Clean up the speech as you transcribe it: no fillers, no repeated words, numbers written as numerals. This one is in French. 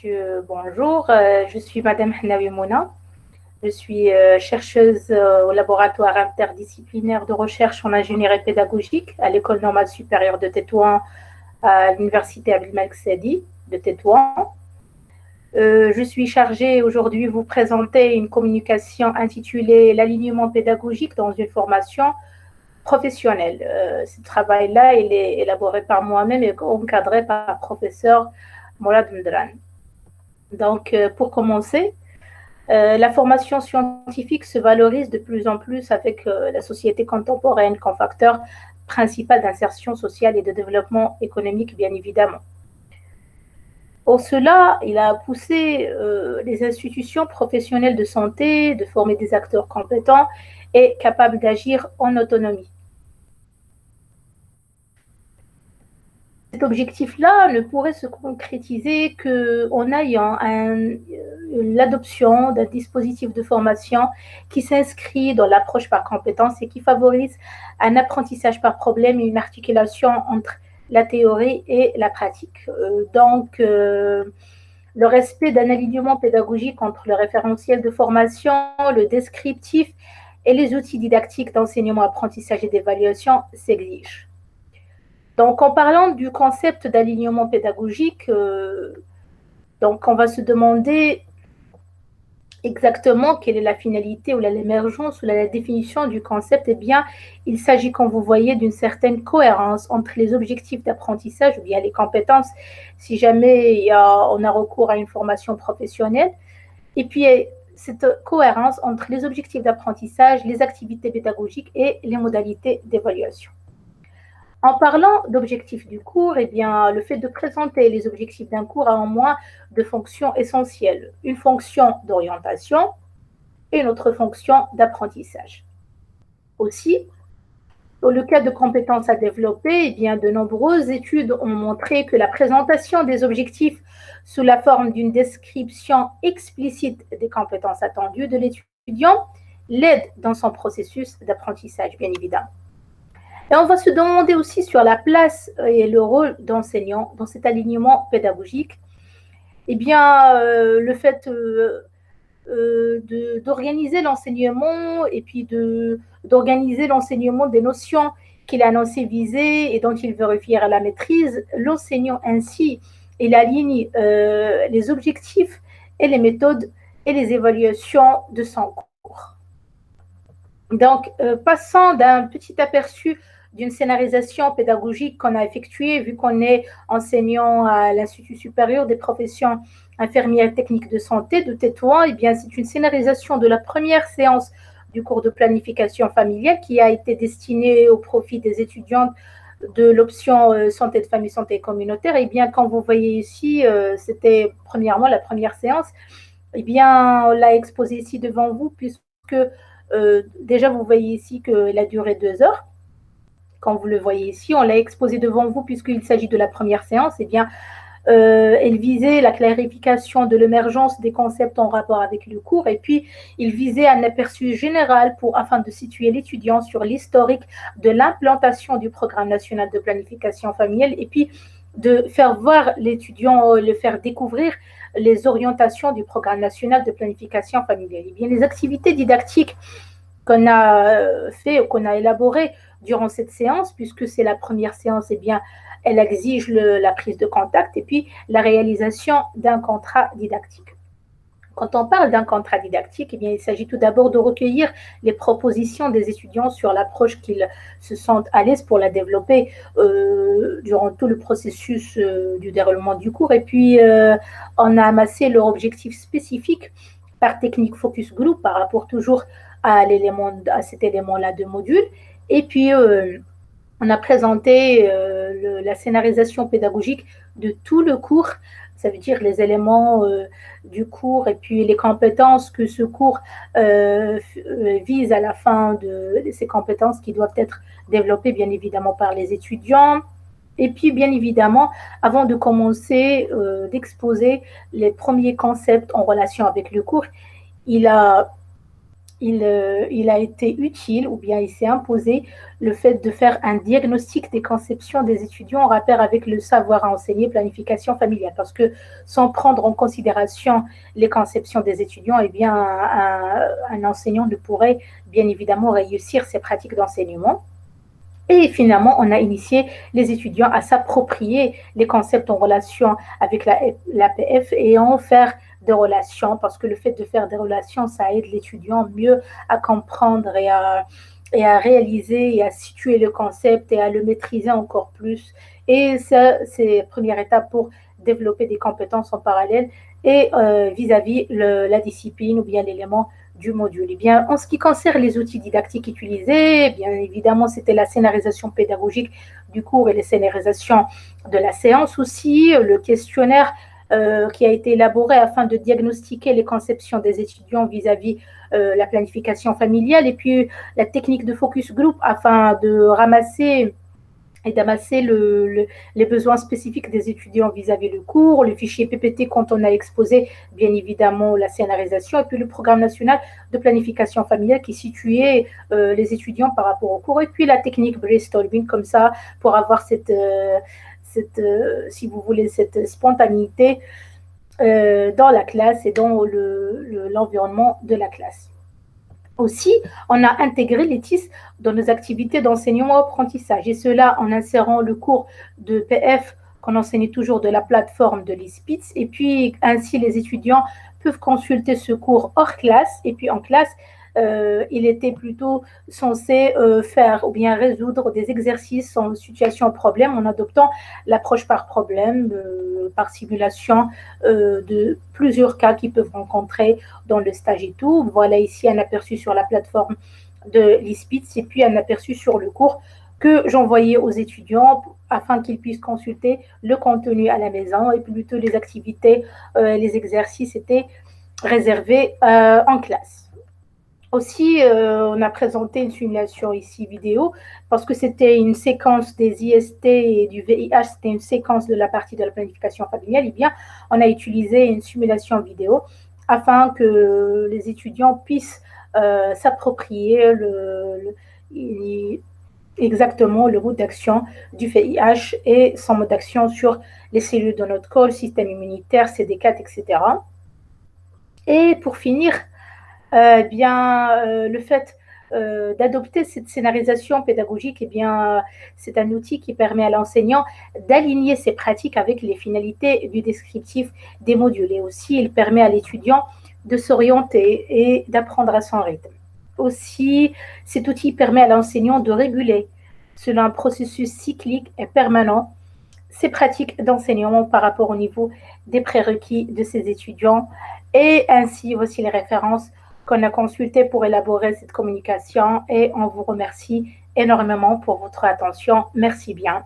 monsieur, bonjour. Je suis Madame Hnawi Mouna. Je suis chercheuse au laboratoire interdisciplinaire de recherche en ingénierie pédagogique à l'École normale supérieure de Tétouan à l'Université Abdelmalek Sadi de Tétouan. Je suis chargée aujourd'hui de vous présenter une communication intitulée L'alignement pédagogique dans une formation professionnelle. Ce travail-là, il est élaboré par moi-même et encadré par le professeur Mourad Mdran. Donc, pour commencer, la formation scientifique se valorise de plus en plus avec la société contemporaine comme facteur principal d'insertion sociale et de développement économique, bien évidemment. Pour cela, il a poussé les institutions professionnelles de santé de former des acteurs compétents et capables d'agir en autonomie. Cet objectif-là ne pourrait se concrétiser qu'en ayant l'adoption d'un dispositif de formation qui s'inscrit dans l'approche par compétence et qui favorise un apprentissage par problème et une articulation entre la théorie et la pratique. Donc, le respect d'un alignement pédagogique entre le référentiel de formation, le descriptif et les outils didactiques d'enseignement, apprentissage et d'évaluation s'exige. Donc, en parlant du concept d'alignement pédagogique, donc on va se demander exactement quelle est la finalité ou l'émergence ou la définition du concept. Eh bien, il s'agit, comme vous voyez, d'une certaine cohérence entre les objectifs d'apprentissage ou bien les compétences, si jamais on a recours à une formation professionnelle, et puis cette cohérence entre les objectifs d'apprentissage, les activités pédagogiques et les modalités d'évaluation. En parlant d'objectifs du cours, eh bien, le fait de présenter les objectifs d'un cours a en moins de fonctions essentielles. Une fonction d'orientation et une autre fonction d'apprentissage. Aussi, dans le cas de compétences à développer, eh bien, de nombreuses études ont montré que la présentation des objectifs sous la forme d'une description explicite des compétences attendues de l'étudiant l'aide dans son processus d'apprentissage, bien évidemment. Et on va se demander aussi sur la place et le rôle d'enseignant dans cet alignement pédagogique. Eh bien, le fait d'organiser l'enseignement et puis d'organiser l'enseignement des notions qu'il a annoncé viser et dont il veut vérifier à la maîtrise, l'enseignant ainsi, il aligne les objectifs et les méthodes et les évaluations de son cours. Donc, passant d'un petit aperçu d'une scénarisation pédagogique qu'on a effectuée, vu qu'on est enseignant à l'Institut supérieur des professions infirmières techniques de santé de Tétouan, eh bien, c'est une scénarisation de la première séance du cours de planification familiale qui a été destinée au profit des étudiantes de l'option santé de famille, santé communautaire. Et bien, comme vous voyez ici, c'était premièrement la première séance. Eh bien, on l'a exposée ici devant vous, puisque déjà, vous voyez ici qu'elle a duré 2 heures. Comme vous le voyez ici, on l'a exposé devant vous puisqu'il s'agit de la première séance. Eh bien, elle visait la clarification de l'émergence des concepts en rapport avec le cours et puis il visait un aperçu général afin de situer l'étudiant sur l'historique de l'implantation du programme national de planification familiale et puis de faire voir l'étudiant, le faire découvrir les orientations du programme national de planification familiale. Eh bien, les activités didactiques qu'on a fait ou qu'on a élaborées durant cette séance, puisque c'est la première séance, eh bien, elle exige la prise de contact et puis la réalisation d'un contrat didactique. Quand on parle d'un contrat didactique, eh bien, il s'agit tout d'abord de recueillir les propositions des étudiants sur l'approche qu'ils se sentent à l'aise pour la développer durant tout le processus du déroulement du cours. Et puis, on a amassé leur objectif spécifique par technique focus group par rapport toujours à cet élément-là de module. Et puis, on a présenté la scénarisation pédagogique de tout le cours, ça veut dire les éléments du cours et puis les compétences que ce cours vise à la fin de ces compétences qui doivent être développées bien évidemment par les étudiants. Et puis, bien évidemment, avant de commencer d'exposer les premiers concepts en relation avec le cours, il a il a été utile ou bien il s'est imposé le fait de faire un diagnostic des conceptions des étudiants en rapport avec le savoir à enseigner planification familiale. Parce que sans prendre en considération les conceptions des étudiants, eh bien, un enseignant ne pourrait bien évidemment réussir ses pratiques d'enseignement. Et finalement, on a initié les étudiants à s'approprier les concepts en relation avec l'APF et en faire des relations, parce que le fait de faire des relations, ça aide l'étudiant mieux à comprendre et à réaliser et à situer le concept et à le maîtriser encore plus. Et ça, c'est la première étape pour développer des compétences en parallèle et vis-à-vis la discipline ou bien l'élément du module. Et bien, en ce qui concerne les outils didactiques utilisés, bien évidemment, c'était la scénarisation pédagogique du cours et la scénarisation de la séance aussi, le questionnaire qui a été élaboré afin de diagnostiquer les conceptions des étudiants vis-à-vis la planification familiale, et puis la technique de focus group afin de ramasser et d'amasser les besoins spécifiques des étudiants vis-à-vis le cours, le fichier PPT quand on a exposé bien évidemment la scénarisation, et puis le programme national de planification familiale qui situait les étudiants par rapport au cours, et puis la technique brainstorming comme ça pour avoir si vous voulez, cette spontanéité dans la classe et dans l'environnement de la classe. Aussi, on a intégré les TIS dans nos activités d'enseignement-apprentissage, et cela en insérant le cours de PF qu'on enseignait toujours de la plateforme de l'ISPITS, et puis ainsi les étudiants peuvent consulter ce cours hors classe, et puis en classe, il était plutôt censé faire ou bien résoudre des exercices en situation problème en adoptant l'approche par problème, par simulation de plusieurs cas qu'ils peuvent rencontrer dans le stage et tout. Voilà ici un aperçu sur la plateforme de l'ISPITS et puis un aperçu sur le cours que j'envoyais aux étudiants afin qu'ils puissent consulter le contenu à la maison, et plutôt les activités, les exercices étaient réservés en classe. Aussi, on a présenté une simulation ici vidéo parce que c'était une séquence des IST et du VIH, c'était une séquence de la partie de la planification familiale. Eh bien, on a utilisé une simulation vidéo afin que les étudiants puissent s'approprier exactement le mode d'action du VIH et son mode d'action sur les cellules de notre corps, le système immunitaire, CD4, etc. Et pour finir, le fait d'adopter cette scénarisation pédagogique, c'est un outil qui permet à l'enseignant d'aligner ses pratiques avec les finalités du descriptif des modules. Et aussi, il permet à l'étudiant de s'orienter et d'apprendre à son rythme. Aussi, cet outil permet à l'enseignant de réguler, selon un processus cyclique et permanent, ses pratiques d'enseignement par rapport au niveau des prérequis de ses étudiants, et ainsi aussi les références qu'on a consultées pour élaborer cette communication. Et on vous remercie énormément pour votre attention. Merci bien.